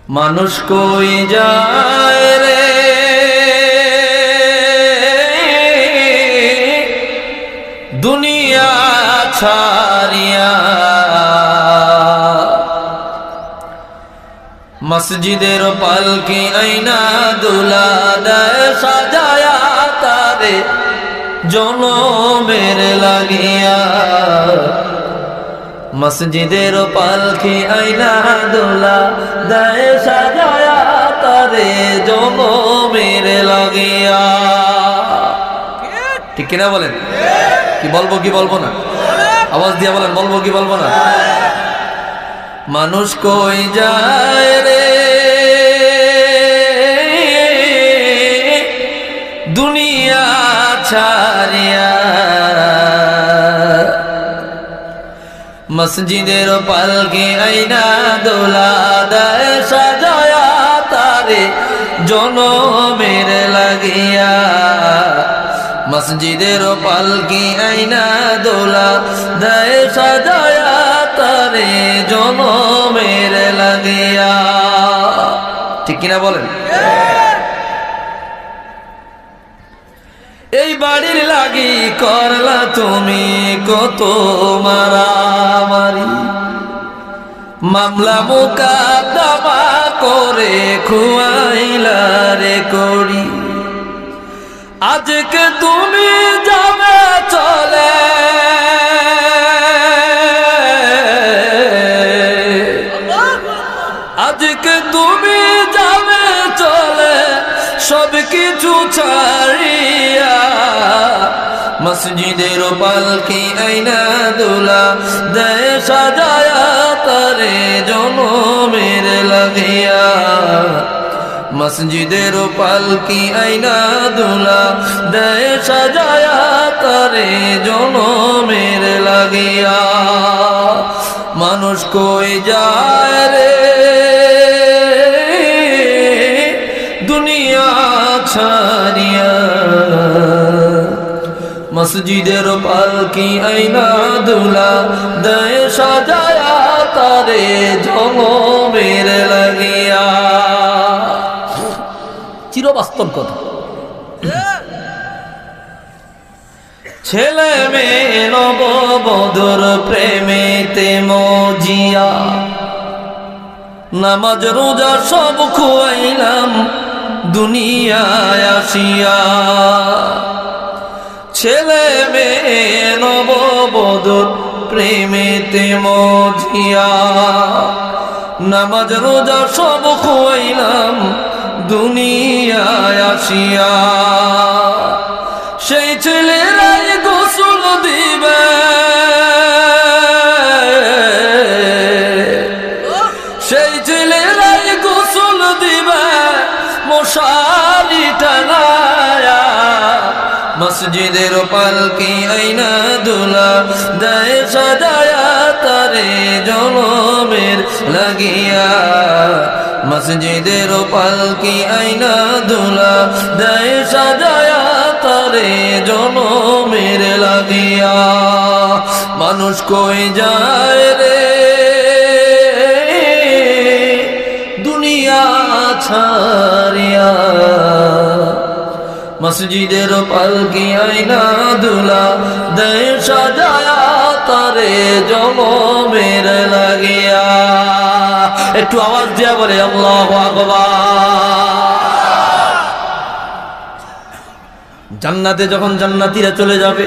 মানুষ কই যায় রে দুনিয়া ছাড়িয়া, মসজিদের পালকি আইনা দুলা দেয় সাজায়া তারে জনমের লাগিয়া। মসজিদের পালকি আইনা দুলা দেয় সাজায়া তারে জনমের লাগিয়া। ঠিক কিনা বলেন? কি বলবো কি বলবো না? আওয়াজ দিয়া বলেন, বলবো কি বলবো না? মানুষ কই যায় রে দুনিয়া ছাড়িয়া, মসজিদের পালকি আইনা দোলা দেয় সাজায়া তারে জনমের লাগিয়া। মসজিদের পালকি আইনা দোলা দেয় সাজায়া তারে জনমের লাগিয়া। ঠিক কিনা বলেন? এই বাড়ির লাগি করলা তুমি কত মারামারি, মামলা মোকদ্দমা করে খুয়াইলা রে করি। আজকে তুমি যাবে চলে, আজকে তুমি যাবে চলে সব কিছু ছাড়িয়া। মসজিদের পালকি আইনা দুলা দেয় সাজায়া তারে জনমের লাগিয়া। মসজিদের পালকি আইনা দুলা দেয় সাজায়া তারে জনমের লাগিয়া। মানুষ কই যায় রে দুনিয়া ছাড়িয়া, মসজিদের পালকি আইনা দুলা দেয় সাজায়া তারে জনমের লাগিয়া। চিরবাস্তব কথা। ছেলে মেয়ে নববধূর প্রেমেতে মজিয়া, নামাজ রোজা সব খুয়াইলাম দুনিয়ায় আসিয়া। ছেলে মেয়ে নববধূর প্রেমেতে মজিয়া, নামাজ রোজা সব খুয়াইলাম দুনিয়ায় আসিয়া। সেই ছেলেরাই গোসল দিবে, সেই ছেলেরাই গোসল দিবে মশারি টানায়া। মসজিদের পালকি আইনা দুলা দেয় সাজায়া তারে জনমের লাগিয়া। মসজিদের পালকি আইনা দুলা দেয় সাজায়া তারে জনমের লাগিয়া। মানুষ কই যায় রে দুনিয়া ছাড়িয়া, মসজিদের পালকি আইনা দুলা দেয় সাজায়া তারে জনমের লাগিয়া। একটু আওয়াজ দিয়া বলে আল্লাহু আকবার। জান্নাতে যখন জান্নাতীরা চলে যাবে